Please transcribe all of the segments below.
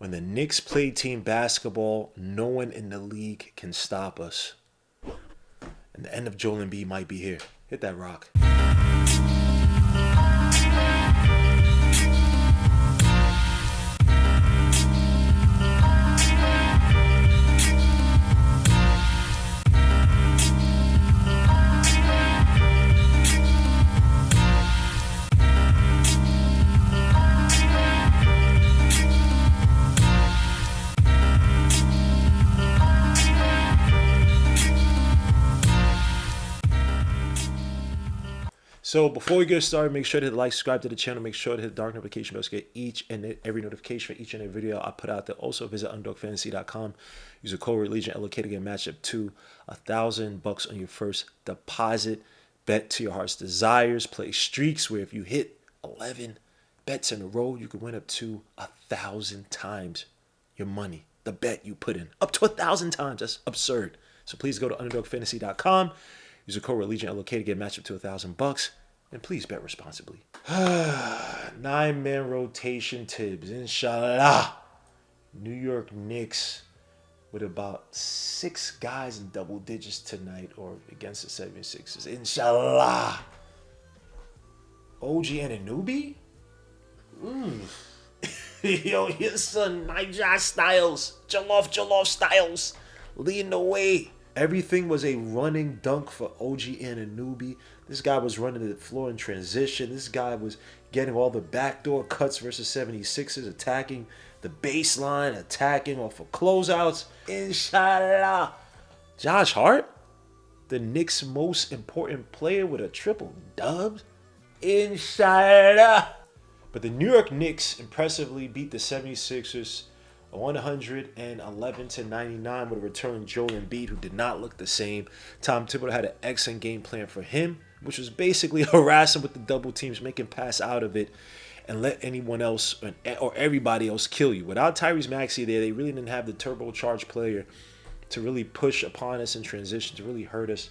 When the Knicks play team basketball, no one in the league can stop us. And the end of Joel Embiid might be here. Hit that rock. So before we get started, make sure to hit like, subscribe to the channel. Make sure to hit the dark notification bell to get each and every notification for each and every video I put out there. Also visit underdogfantasy.com. Use a code Legion LOK to get matched up to $1,000 on your first deposit. Bet to your heart's desires. Play streaks where if you hit 11 bets in a row, you can win up to 1,000 times your money. The bet you put in. Up to 1,000 times. That's absurd. So please go to underdogfantasy.com. Use a code Legion LOK to get matched up to $1,000. And please bet responsibly. 9-man rotation Tibbs. Inshallah. New York Knicks with about 6 guys in double digits tonight or against the 76ers. Inshallah. OG Anunoby? Yo, his son, Nigel Styles. Jollof Styles. Leading the way. Everything was a running dunk for OG Anunoby. This guy was running the floor in transition. This guy was getting all the backdoor cuts versus 76ers, attacking the baseline, attacking off of closeouts. Inshallah. Josh Hart, the Knicks' most important player with a triple dub. Inshallah. But the New York Knicks impressively beat the 76ers 111-99 with a returning Joel Embiid, who did not look the same. Tom Thibodeau had an excellent game plan for him, which was basically harass him with the double teams, make him pass out of it, and let anyone else or everybody else kill you. Without Tyrese Maxey there, they really didn't have the turbocharged player to really push upon us in transition, to really hurt us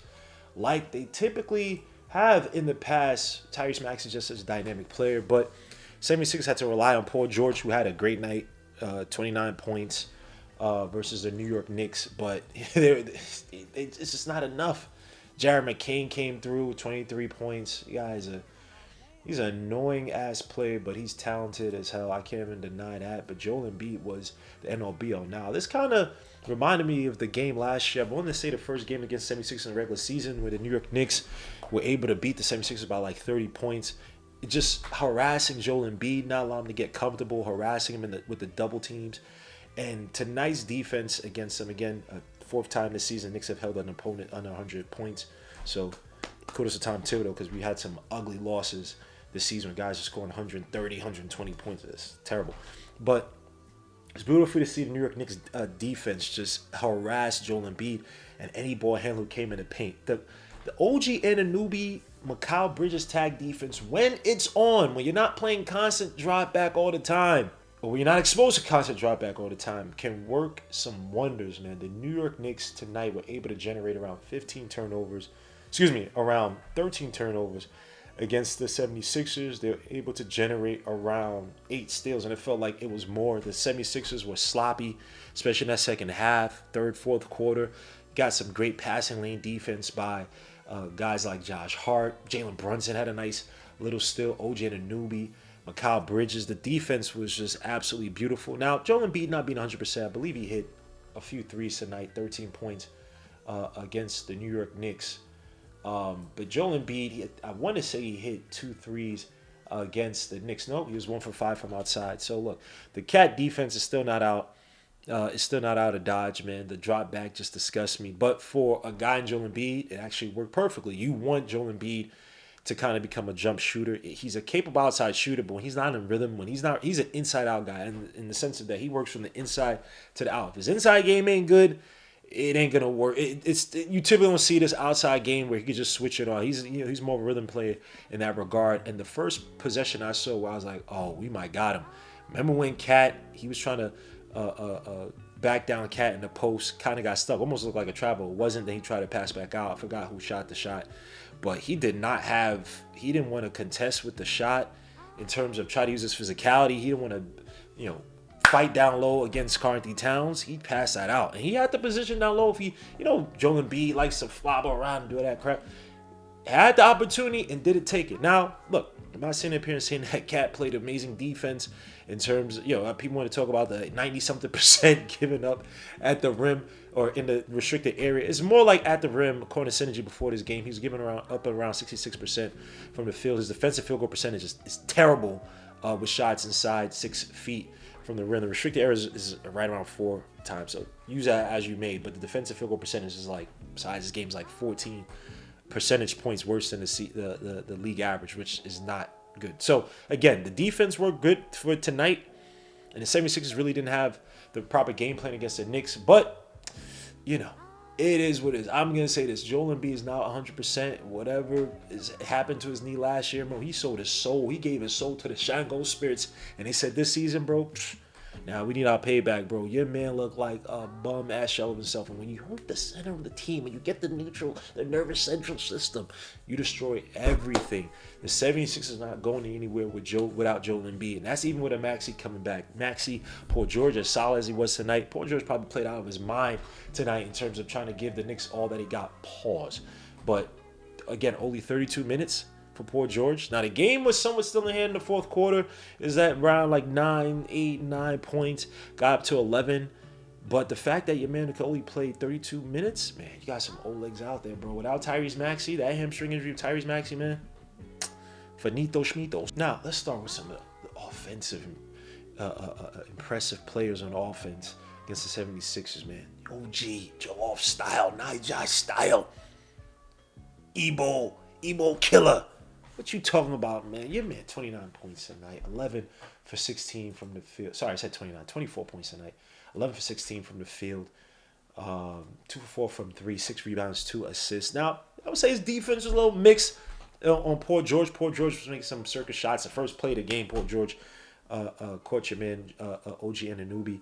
like they typically have in the past. Tyrese Maxey is just such a dynamic player, but 76 had to rely on Paul George, who had a great night. 29 points versus the New York Knicks, but it's just not enough. Jared McCain came through with 23 points. He's an annoying ass player, but he's talented as hell. I can't even deny that. But Joel Embiid was the NLBO. Now, this kind of reminded me of the game last year. I want to say the first game against 76 in the regular season, where the New York Knicks were able to beat the 76ers by like 30 points. Just harassing Joel Embiid, not allowing him to get comfortable, harassing him with the double teams. And tonight's defense against them, again, fourth time this season, Knicks have held an opponent under 100 points. So kudos to Tom Thibodeau, because we had some ugly losses this season when guys are scoring 130, 120 points. It's terrible. But it's beautiful to see the New York Knicks defense just harass Joel Embiid and any ball handler who came in the paint. The OG Anunoby, Mikal Bridges tag defense, when it's on, when you're not playing constant drop back all the time, or when you're not exposed to constant drop back all the time, can work some wonders, man. The New York Knicks tonight were able to generate around 13 turnovers against the 76ers. They were able to generate around 8 steals, and it felt like it was more. The 76ers were sloppy, especially in that second half, third, fourth quarter. Got some great passing lane defense by guys like Josh Hart. Jalen Brunson had a nice little steal. OG Anunoby, Mikal Bridges. The defense was just absolutely beautiful. Now, Joel Embiid not being 100%, I believe he hit a few threes tonight, 13 points against the New York Knicks. But Joel Embiid, I want to say he hit 2 threes against the Knicks. No, he was 1 for 5 from outside. So, look, the Cat defense is still not out. It's still not out of dodge, man. The drop back just disgusts me. But for a guy in Joel Embiid, it actually worked perfectly. You want Joel Embiid to kind of become a jump shooter. He's a capable outside shooter, but when he's not in rhythm, he's an inside-out guy in the sense of that he works from the inside to the out. If his inside game ain't good, it ain't gonna work. You typically don't see this outside game where he can just switch it on. He's more of a rhythm player in that regard. And the first possession I saw where I was like, oh, we might got him. Remember when he was trying to back down Cat in the post, kind of got stuck, almost looked like a travel. It wasn't. Then he tried to pass back out. I forgot who shot the shot, but he didn't want to contest with the shot in terms of try to use his physicality. He didn't want to, fight down low against Karl Anthony Towns, he'd pass that out. And he had the position down low if he, Joel Embiid likes to flop around and do that crap. Had the opportunity and didn't take it. Now, look, I'm not sitting up here and saying that Cat played amazing defense in terms, people want to talk about the 90-something% giving up at the rim or in the restricted area. It's more like at the rim, according to Synergy before this game, he's giving up around 66% from the field. His defensive field goal percentage is terrible with shots inside 6 feet from the rim. The restricted area is right around 4 times. So use that as you may, but the defensive field goal percentage is like, besides this game's like 14 percentage points worse than the league average, which is not good. So again, the defense worked good for tonight, and the 76ers really didn't have the proper game plan against the Knicks, but it is what it is. I'm gonna say this: Joel Embiid is now 100%. Whatever happened to his knee last year, bro, he sold his soul. He gave his soul to the Shango Spirits, and they said this season, bro, now we need our payback, bro. Your man looked like a bum ass shell of himself. And when you hurt the center of the team, and you get the nervous central system, you destroy everything. The 76ers not going anywhere without Joel Embiid. And that's even with a Maxey coming back. Maxey, Paul George, as solid as he was tonight. Paul George probably played out of his mind tonight in terms of trying to give the Knicks all that he got. Pause. But again, only 32 minutes for Paul George. Now the game was somewhat still in hand in the fourth quarter. Is that around like 9 points, got up to 11. But the fact that your man could only play 32 minutes, man, you got some old legs out there, bro. Without Tyrese Maxey, that hamstring injury of Tyrese Maxey, man, finito schmito. Now let's start with some of the offensive, impressive players on offense against the 76ers, man. OG, Joe style, Nijai style, Ebo killer. What you talking about, man? Your man, 29 points tonight, 11 for 16 from the field. Sorry, I said 29, 24 points tonight, 11 for 16 from the field, 2 for 4 from 3, 6 rebounds, 2 assists. Now, I would say his defense was a little mixed on Paul George. Paul George was making some circus shots. The first play of the game, Paul George caught your man, OG Anunoby.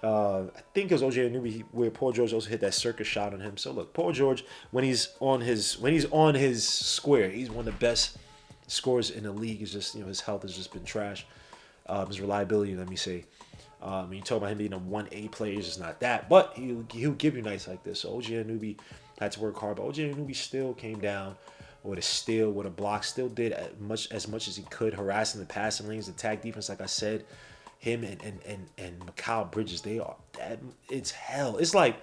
I think it was OG Anunoby where Paul George also hit that circus shot on him. So look, Paul George, when he's on his square, he's one of the best scorers in the league. Is just his health has just been trash. His reliability, let me say. You talk about him being a 1A player, it's just not that. But he'll give you nights like this. So OG Anunoby had to work hard, but OG Anunoby still came down with a steal, with a block, still did as much as he could, harassing the passing lanes, attack defense. Like I said, him and Mikal Bridges, it's hell. It's like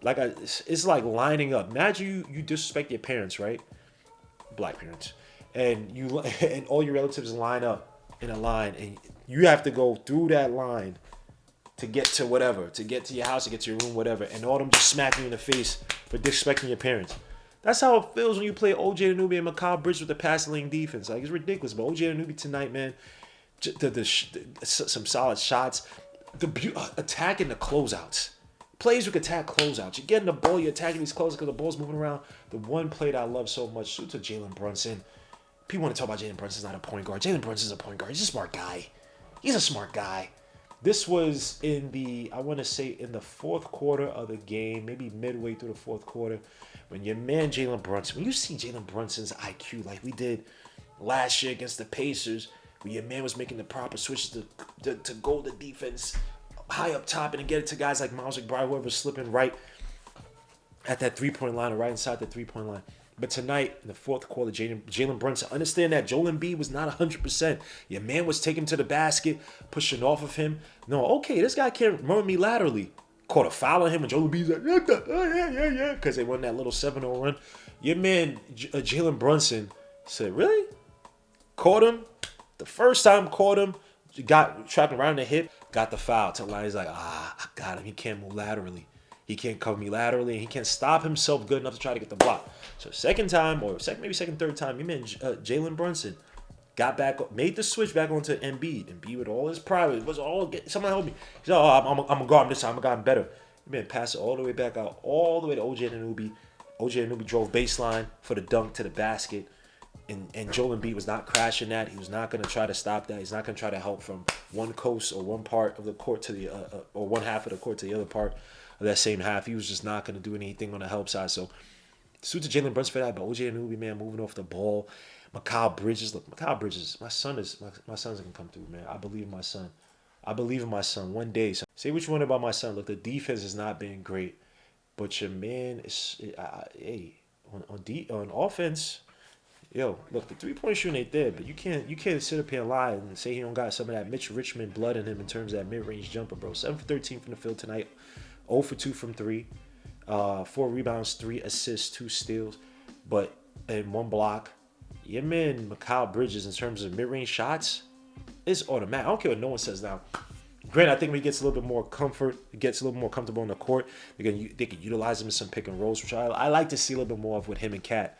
lining up. Imagine you disrespect your parents, right? Black parents, and all your relatives line up in a line, and you have to go through that line to get to whatever, to get to your house, to get to your room, whatever, and all them just smack you in the face for disrespecting your parents. That's how it feels when you play OG Anunoby and Mikal Bridges with the passing lane defense. Like, it's ridiculous. But OG Anunoby tonight, man, some solid shots. Attacking the closeouts. Plays you can attack closeouts. You're getting the ball, you're attacking these closeouts because the ball's moving around. The one play that I love so much, shoot to Jalen Brunson. People want to talk about Jalen Brunson's not a point guard. Jalen Brunson's a point guard. He's a smart guy. This was in the fourth quarter of the game, maybe midway through the fourth quarter, when your man Jalen Brunson, when you see Jalen Brunson's IQ like we did last year against the Pacers, where your man was making the proper switches to go the defense high up top and to get it to guys like Miles McBride, whoever's slipping right at that three-point line or right inside the three-point line. But tonight, in the fourth quarter, Jalen Brunson, understand that Joel Embiid was not 100%. Your man was taking him to the basket, pushing off of him. No, okay, this guy can't run me laterally. Caught a foul on him, and Joel Embiid's like, yeah, because they won that little 7-0 run. Your man, Jalen Brunson, said, really? Caught him. The first time caught him, got trapped around the hip, got the foul. Till line, he's like, I got him. He can't move laterally. He can't cover me laterally, and he can't stop himself good enough to try to get the block. So third time, you mean Jalen Brunson got back, made the switch back onto Embiid. Embiid with all his pride, was all someone help me. He said, I'm gonna guard him this time. I'm gonna guard him better. You man passed it all the way back out, all the way to OG Anunoby. OG Anunoby drove baseline for the dunk to the basket. And Joel Embiid was not crashing that. He was not going to try to stop that. He's not going to try to help from one coast or one part of the court to the or one half of the court to the other part of that same half. He was just not going to do anything on the help side. So, suit to Jalen Brunson for that. But OG Anunoby, man, moving off the ball. Mikal Bridges, my son's going to come through, man. I believe in my son. I believe in my son one day. So say what you want about my son. Look, the defense has not been great, but your man is, hey, on offense. Yo, look, the 3-point shooting ain't there, but you can't sit up here and lie and say he don't got some of that Mitch Richmond blood in him in terms of that mid range jumper, bro. 7 for 13 from the field tonight, 0 for 2 from three, 4 rebounds, 3 assists, 2 steals, but and 1 block. Your man Mikal Bridges in terms of mid range shots is automatic. I don't care what no one says now. Granted, I think when he gets a little bit more comfort, gets a little more comfortable in the court, they can utilize him in some pick and rolls, which I like to see a little bit more of with him and Cat.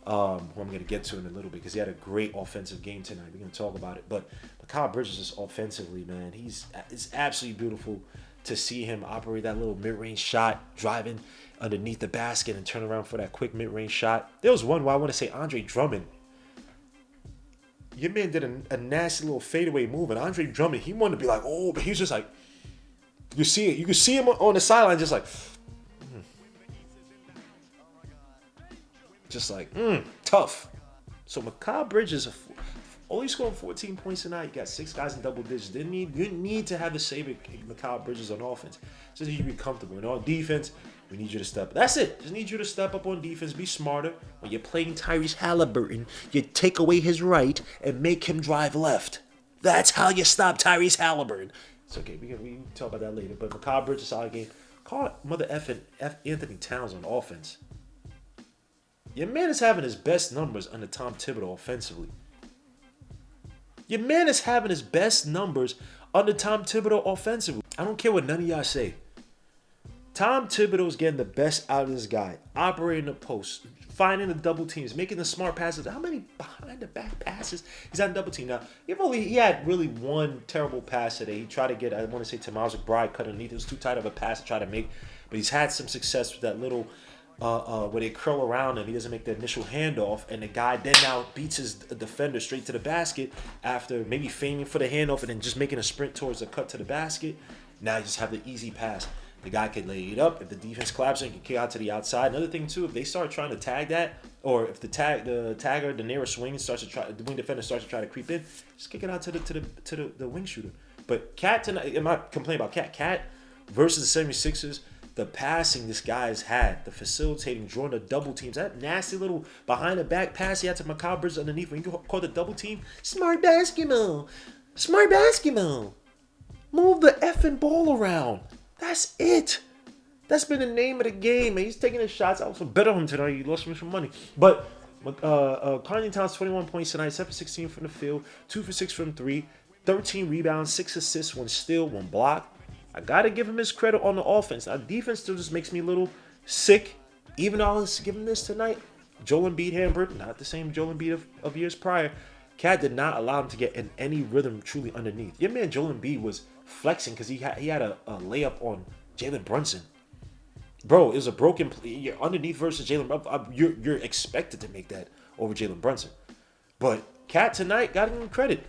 Who I'm going to get to in a little bit because he had a great offensive game tonight. We're going to talk about it. But Mikal Bridges just offensively, man, it's absolutely beautiful to see him operate that little mid-range shot, driving underneath the basket and turn around for that quick mid-range shot. There was one where I want to say Andre Drummond. Your man did a nasty little fadeaway move, and Andre Drummond, he wanted to be like, oh, but he was just like, you see it. You can see him on the sideline just like, tough. So Mikal Bridges only scoring 14 points tonight. You got 6 guys in double digits. You need to have the same Mikal Bridges on offense. So that you be comfortable. And on defense, we need you to step up. That's it. Just need you to step up on defense. Be smarter. When you're playing Tyrese Halliburton, you take away his right and make him drive left. That's how you stop Tyrese Halliburton. It's okay. We can talk about that later. But Mikal Bridges, solid game. Call mother effing Anthony Towns on offense. Your man is having his best numbers under Tom Thibodeau offensively. Your man is having his best numbers under Tom Thibodeau offensively. I don't care what none of y'all say. Tom Thibodeau's getting the best out of this guy. Operating the post, finding the double teams, making the smart passes. How many behind the back passes he's on double team? Now, he had really one terrible pass today. He tried to get, I want to say, Tomas McBride cut underneath. It was too tight of a pass to try to make. But he's had some success with that little where they curl around and he doesn't make the initial handoff, and the guy then now beats his defender straight to the basket after maybe feigning for the handoff and then just making a sprint towards the cut to the basket. Now you just have the easy pass. The guy can lay it up. If the defense collapses, he can kick out to the outside. Another thing too, if they start trying to tag that, or if the tagger, the nearest wing the wing defender starts to try to creep in, just kick it out to the wing shooter. But Cat tonight, I'm not complaining about Cat. Cat versus the 76ers. The passing this guy has had, the facilitating, drawing the double teams, that nasty little behind the back pass he had to Mikal Bridges underneath when you call the double team. Smart basketball. Smart basketball. Move the effing ball around. That's it. That's been the name of the game, man. He's taking his shots. I was bet on him tonight. He lost me some money. But Karl Towns, 21 points tonight, 7 for 16 from the field, 2 for 6 from 3, 13 rebounds, 6 assists, 1 steal, 1 block. I got to give him his credit on the offense. Our defense still just makes me a little sick. Even though I was giving this tonight, Joel Embiid hampered, not the same Joel Embiid of years prior. Cat did not allow him to get in any rhythm truly underneath. Your man Joel Embiid was flexing because he had a layup on Jalen Brunson. Bro, it was a broken play. You're underneath versus Jalen. You're expected to make that over Jalen Brunson. But Cat tonight, got to give him credit.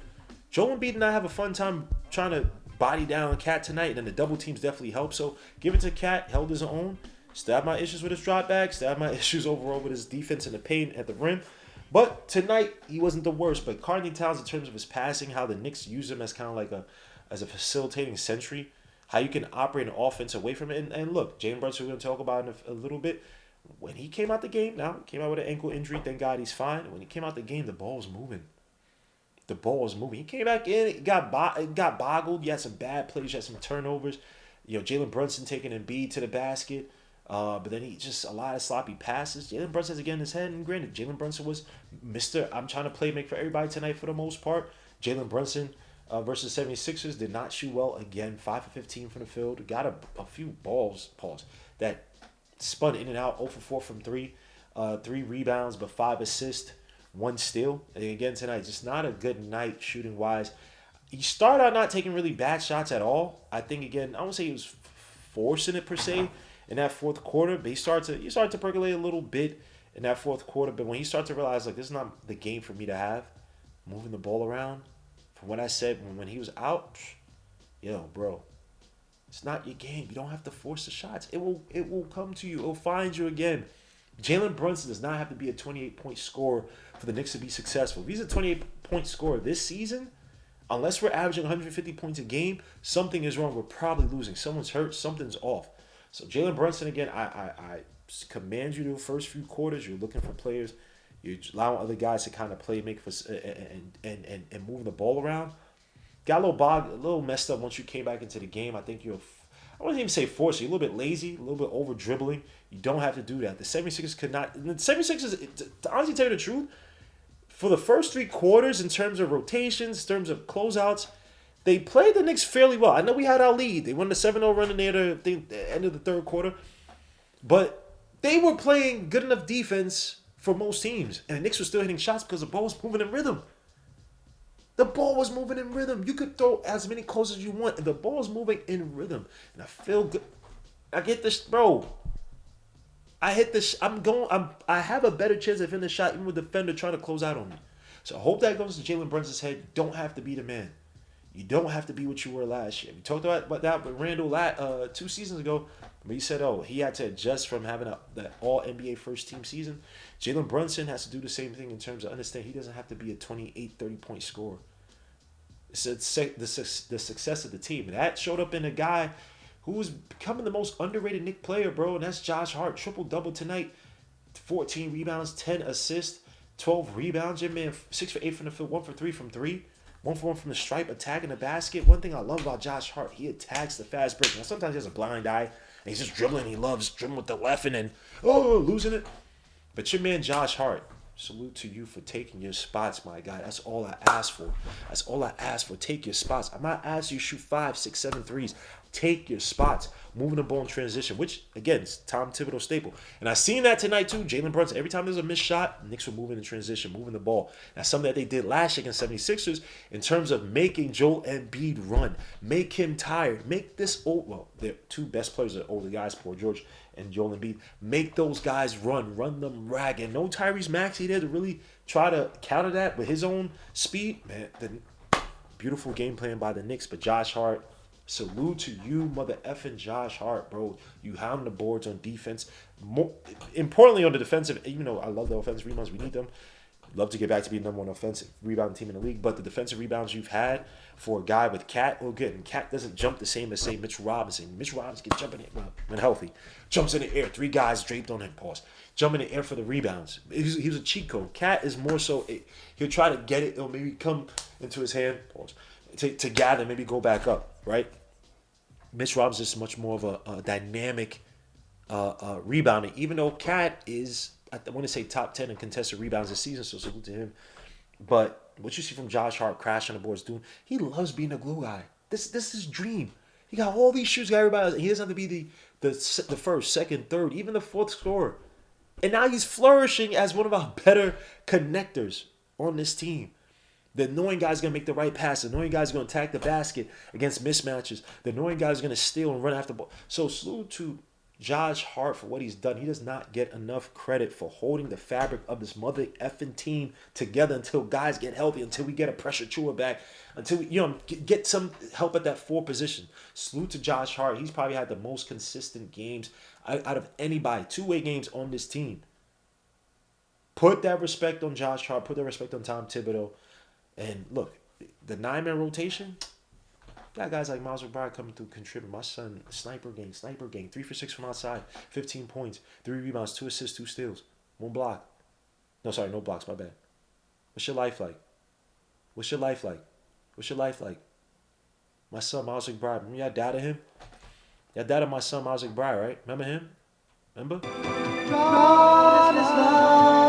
Joel Embiid did not have a fun time trying to body down Cat tonight, and then the double teams definitely helped. So give it to Cat, held his own. Still have my issues with his drop back. Still have my issues overall with his defense in the paint at the rim. But tonight, he wasn't the worst. But Karl Towns, in terms of his passing, how the Knicks use him as kind of like as a facilitating sentry, how you can operate an offense away from it. And look, Jalen Brunson, we're going to talk about in a little bit. When he came out the game, now he came out with an ankle injury. Thank God he's fine. When he came out the game, the ball was moving. The ball was moving. He came back in. It got boggled. You had some bad plays. You had some turnovers. Jalen Brunson taking Embiid to the basket. But then he just a lot of sloppy passes. Jalen Brunson has to get in his head. And granted, Jalen Brunson was Mr. I'm trying to make for everybody tonight for the most part. Jalen Brunson versus 76ers did not shoot well again. 5 for 15 from the field. Got a few balls, that spun in and out. 0 for 4 from 3. 3 rebounds, but 5 assists. 1 steal. And again tonight, just not a good night shooting wise. He started out not taking really bad shots at all. I think again, I won't say he was forcing it per se in that fourth quarter, but he started to percolate a little bit in that fourth quarter. But when he started to realize like this is not the game for me to have, moving the ball around, from what I said when he was out, bro, it's not your game. You don't have to force the shots. It will come to you. It will find you again. Jalen Brunson does not have to be a 28-point scorer for the Knicks to be successful. If he's a 28-point scorer this season, Unless we're averaging 150 points a game, something is wrong. We're probably losing. Someone's hurt. Something's off. So Jalen Brunson again, I command you to the first few quarters. You're looking for players. You're allowing other guys to kind of play, make for and moving the ball around. Got a little messed up once you came back into the game. I think I wouldn't even say forced. You're a little bit lazy, a little bit over dribbling. You don't have to do that. The 76ers could not. The 76ers, to honestly tell you the truth, for the first three quarters, in terms of rotations, in terms of closeouts, they played the Knicks fairly well. I know we had our lead. They won the 7-0 run near the end of the third quarter. But they were playing good enough defense for most teams. And the Knicks were still hitting shots because the ball was moving in rhythm. The ball was moving in rhythm. You could throw as many calls as you want, and the ball was moving in rhythm. And I feel good. I get this, bro. I hit this. I have a better chance of hitting the shot even with the defender trying to close out on me. So I hope that goes to Jalen Brunson's head. Don't have to be the man. You don't have to be what you were last year. We talked about that with Randall 2 seasons ago. But he said, he had to adjust from having that all NBA first team season. Jalen Brunson has to do the same thing in terms of understand he doesn't have to be a 28, 30-point scorer. It's the success of the team. And that showed up in a guy who's becoming the most underrated Knicks player, bro, and that's Josh Hart. Triple-double tonight, 14 rebounds, 10 assists, 12 rebounds. Your man, 6 for 8 from the field, 1 for 3 from 3. 1 for 1 from the stripe, attacking the basket. One thing I love about Josh Hart, he attacks the fast break. Now, sometimes he has a blind eye, and he's just dribbling. He loves dribbling with the left and then, losing it. But your man, Josh Hart, salute to you for taking your spots, my guy. That's all I ask for. That's all I ask for. Take your spots. I'm not asking you to shoot 5, 6, 7 threes. Take your spots. Moving the ball in transition, which, again, is Tom Thibodeau staple. And I seen that tonight, too. Jalen Brunson, every time there's a missed shot, Knicks were moving in transition, moving the ball. That's something that they did last year against 76ers in terms of making Joel Embiid run. Make him tired. Make this old, well, they're two best players are older guys, Paul George and Joel Embiid. Make those guys run them ragged. No Tyrese Maxey there to really try to counter that with his own speed. Man, the beautiful game plan by the Knicks, but Josh Hart, salute to you, mother effing Josh Hart, bro. You hound the boards on defense. More importantly, on the defensive, even though I love the offensive rebounds, we need them. Love to get back to being number one offensive rebounding team in the league, but the defensive rebounds you've had for a guy with Cat, good. And Cat doesn't jump the same as, say, Mitch Robinson. Mitch Robinson can jump in the air, when healthy. Jumps in the air. 3 guys draped on him, pause. Jump in the air for the rebounds. He was a cheat code. Cat is more so, he'll try to get it. It'll maybe come into his hand, pause, to gather, maybe go back up, right? Mitch Robinson is much more of a dynamic rebounder, even though Cat is, I want to say, top 10 in contested rebounds this season, so salute to him. But what you see from Josh Hart crashing the boards, doing, he loves being a glue guy. This is his dream. He got all these shoes, got everybody else. He doesn't have to be the first, second, third, even the fourth scorer. And now he's flourishing as one of our better connectors on this team. The annoying guy's going to make the right pass. The annoying guy's going to attack the basket against mismatches. The annoying guy's going to steal and run after the ball. So salute to Josh Hart for what he's done. He does not get enough credit for holding the fabric of this mother effing team together until guys get healthy, until we get a pressure chewer back, until we get some help at that 4 position. Salute to Josh Hart. He's probably had the most consistent games out of anybody. 2-way games on this team. Put that respect on Josh Hart. Put that respect on Tom Thibodeau. And look, the 9-man rotation, got guys like Miles McBride coming through, contributing. My son, sniper gang, 3 for 6 from outside, 15 points, 3 rebounds, 2 assists, 2 steals, 1 block. No, sorry, no blocks, my bad. What's your life like? What's your life like? What's your life like? My son, Miles McBride, remember y'all doubted him? Y'all doubted my son, Miles McBride, right? Remember him? Remember? God is love.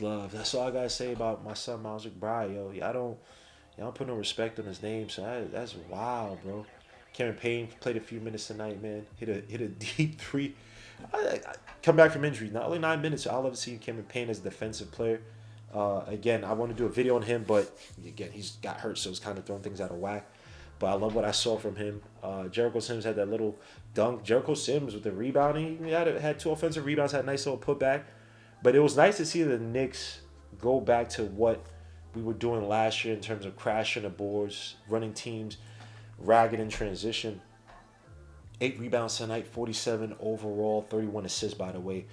Love. That's all I gotta say about my son Miles McBride, yo. Y'all don't put no respect on his name, so that's wild, bro. Cameron Payne played a few minutes tonight, man. Hit a deep 3. I come back from injury. Not only 9 minutes. I love seeing Cameron Payne as a defensive player. Again, I want to do a video on him, but again, he's got hurt, so it's kind of throwing things out of whack. But I love what I saw from him. Jericho Sims had that little dunk. Jericho Sims with the rebounding. He had 2 offensive rebounds, had a nice little putback. But it was nice to see the Knicks go back to what we were doing last year in terms of crashing the boards, running teams ragged in transition. 8 rebounds tonight, 47 overall, 31 assists, by the way.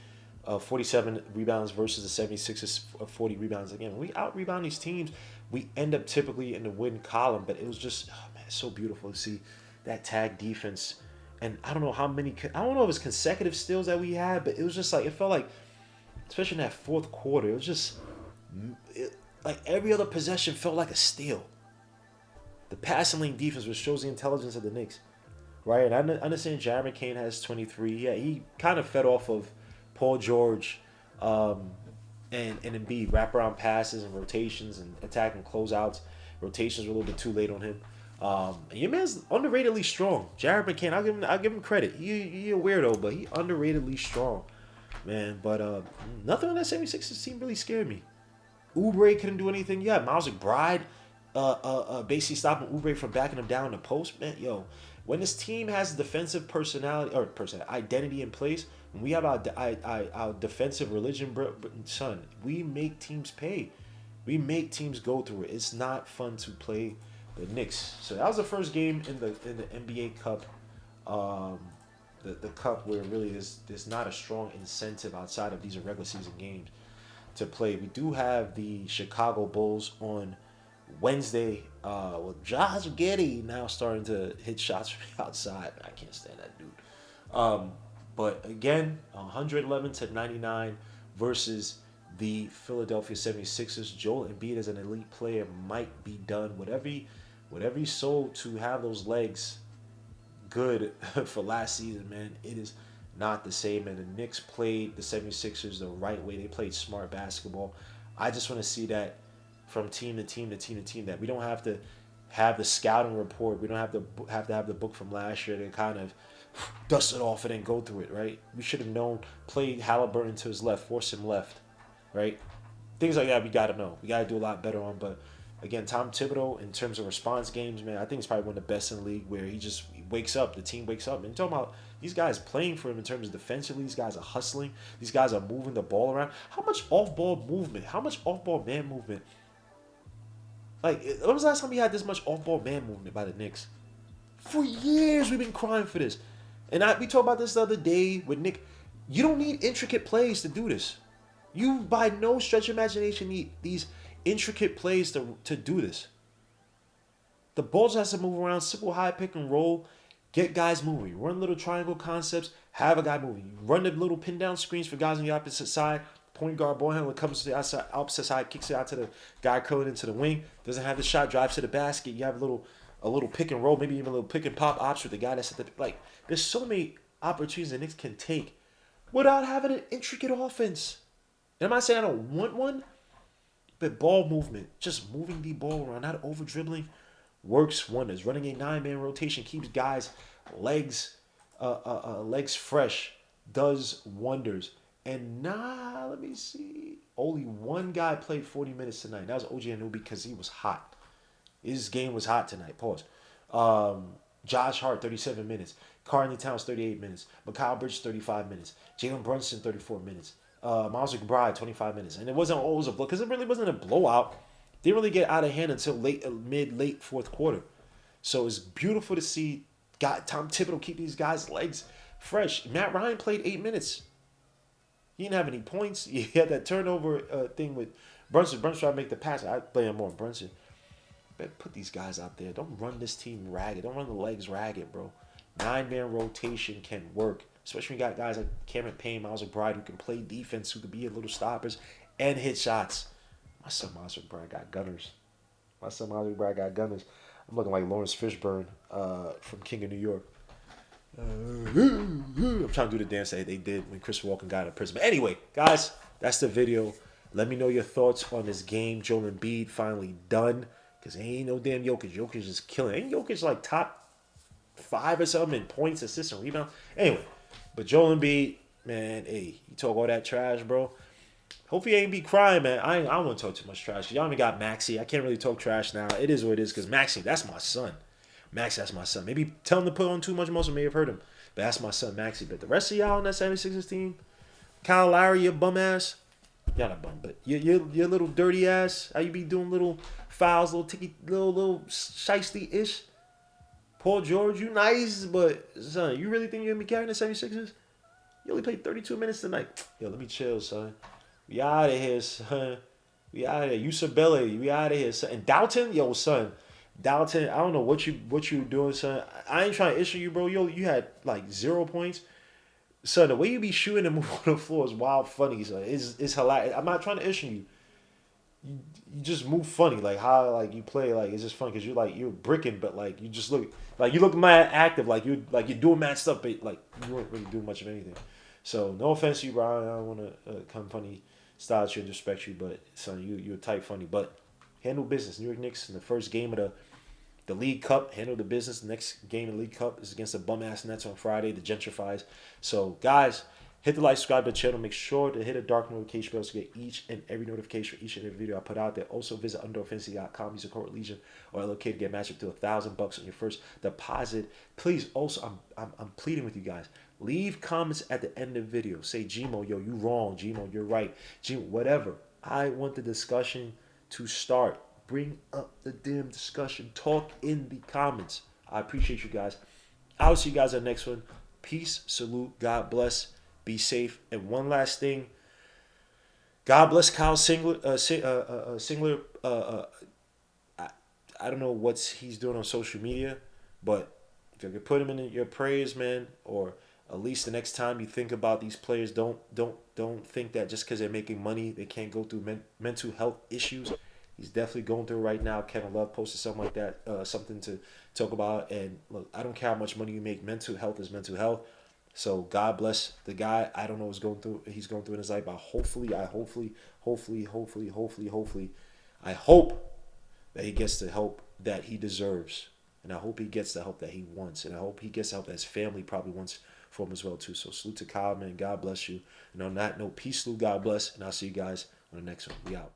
47 rebounds versus the 76ers, 40 rebounds. Again, when we out-rebound these teams, we end up typically in the win column. But it was just, oh man, it's so beautiful to see that tag defense. And I don't know how many, I don't know if it's consecutive steals that we had, but it was just like, it felt like, especially in that fourth quarter, it was just, like every other possession felt like a steal. The passing lane defense, which shows the intelligence of the Knicks. Right, and I understand Jared McCain has 23. Yeah, he kind of fed off of Paul George and Embiid, wraparound passes and rotations and attacking closeouts. Rotations were a little bit too late on him. And your man's underratedly strong. Jared McCain, I'll give him credit. He a weirdo, but he underratedly strong, man. But nothing on that 76ers team really scared me. Oubre couldn't do anything. Yeah, Miles McBride basically stopping Oubre from backing him down in the post. Man, yo, when this team has defensive personality or identity in place, when we have our defensive religion, son, we make teams pay. We make teams go through it. It's not fun to play the Knicks. So that was the first game in the NBA Cup. The cup where really there's not a strong incentive outside of these regular season games to play. We do have the Chicago Bulls on Wednesday, with Josh Giddey now starting to hit shots from outside. I can't stand that dude. But again, 111 to 99 versus the Philadelphia 76ers. Joel Embiid as an elite player might be done. Whatever he sold to have those legs good for last season, man, it is not the same. And the Knicks played the 76ers the right way. They played smart basketball. I just want to see that from team to team to team to team, that we don't have to have the scouting report. We don't have to have the book from last year to kind of dust it off and then go through it, right? We should have known, played Halliburton to his left, force him left, right? Things like that we got to know. We got to do a lot better on. But again, Tom Thibodeau, in terms of response games, man, I think it's probably one of the best in the league, where he wakes up, the team wakes up. And you're talking about these guys playing for him in terms of defensively. These guys are hustling. These guys are moving the ball around. How much off-ball movement? How much off-ball man movement? Like, when was the last time we had this much off-ball man movement by the Knicks? For years, we've been crying for this. And we talked about this the other day with Nick. You don't need intricate plays to do this. You, by no stretch of imagination, need these intricate plays to do this. The Bulls has to move around, simple high pick and roll, get guys moving. Run little triangle concepts, have a guy moving. Run the little pin down screens for guys on the opposite side. Point guard ball handler comes to the outside, opposite side, kicks it out to the guy curling into the wing. Doesn't have the shot, drives to the basket. You have a little pick and roll, maybe even a little pick and pop option with the guy that's at the, like. There's so many opportunities the Knicks can take without having an intricate offense. And I'm not saying I don't want one, but ball movement, just moving the ball around, not over dribbling, works wonders. Running a 9-man rotation keeps guys' legs fresh, does wonders. And let me see. Only one guy played 40 minutes tonight. That was OG Anunoby because he was hot. His game was hot tonight. Pause. Josh Hart, 37 minutes. Karl Towns, 38 minutes. Mikal Bridges, 35 minutes. Jalen Brunson, 34 minutes. Miles McBride, 25 minutes. And it wasn't always a blow, because it really wasn't a blowout. They didn't really get out of hand until mid-late fourth quarter. So it's beautiful to see Tom Thibodeau keep these guys' legs fresh. Matt Ryan played 8 minutes. He didn't have any points. He had that turnover thing with Brunson. Brunson tried to make the pass. I blame him more on Brunson. But put these guys out there. Don't run this team ragged. Don't run the legs ragged, bro. 9-man rotation can work. Especially when you got guys like Cameron Payne, Miles McBride, who can play defense, who can be a little stoppers and hit shots. My son Miles McBride got gunners. I'm looking like Lawrence Fishburne from King of New York. I'm trying to do the dance that they did when Chris Walken got out of prison. But anyway, guys, that's the video. Let me know your thoughts on this game. Joel Embiid finally done. Because ain't no damn Jokic. Jokic is killing. Ain't Jokic like top 5 or something in points, assists, and rebounds? Anyway, but Joel Embiid, man, hey, you talk all that trash, bro. Hope he ain't be crying, man. I don't want to talk too much trash. Y'all even got Maxey. I can't really talk trash now. It is what it is, because Maxey, that's my son. That's my son. Maybe tell him to put on too much muscle, may have hurt him. But that's my son, Maxey. But the rest of y'all on that 76ers team, Kyle Lowry, your bum ass. Y'all not bum, but your little dirty ass. How you be doing little fouls, little ticky, little shiesty-ish. Paul George, you nice, but son, you really think you're gonna be carrying the 76ers? You only played 32 minutes tonight. Yo, let me chill, son. We out of here, son. We out of here. Usabele, we out of here, son. And Dalton, yo, son. Dalton, I don't know what you doing, son. I ain't trying to issue you, bro. Yo, you had like 0 points. Son, the way you be shooting and moving on the floor is wild funny, son. It's hilarious. I'm not trying to issue you. You just move funny, like how like you play, like it's just fun because you're bricking, but like you just look like you look mad active, like you're doing mad stuff, but like you weren't really doing much of anything. So no offense to you, bro. I don't want to come funny style you and disrespect you, but son, you're tight funny, but handle business. New York Knicks in the first game of the League Cup, handle the business. The next game in the League Cup is against the bum ass Nets on Friday, the Gentrifies. So guys, hit the like, subscribe to the channel. Make sure to hit a dark notification bell to get each and every notification for each and every video I put out there. Also visit underdogfantasy.com. Use the code Legion or LOK to get matched up to $1,000 on your first deposit. Please, also, I'm pleading with you guys. Leave comments at the end of the video. Say, Gmo, yo, you wrong. Gmo, you're right. Gmo, whatever. I want the discussion to start. Bring up the damn discussion. Talk in the comments. I appreciate you guys. I'll see you guys on the next one. Peace, salute, God bless, be safe. And one last thing. God bless Kyle Singler. Singler. I don't know what he's doing on social media, but if you could put him in your prayers, man, or at least the next time you think about these players, don't think that just because they're making money they can't go through mental health issues. He's definitely going through it right now. Kevin Love posted something like that, something to talk about. And look, I don't care how much money you make. Mental health is mental health. So God bless the guy. I don't know what's he's going through in his life, but hopefully, I hope that he gets the help that he deserves. And I hope he gets the help that he wants. And I hope he gets the help that his family probably wants for him as well, too. So salute to Kyle, man. God bless you. And on that note, peace, salute, God bless. And I'll see you guys on the next one. We out.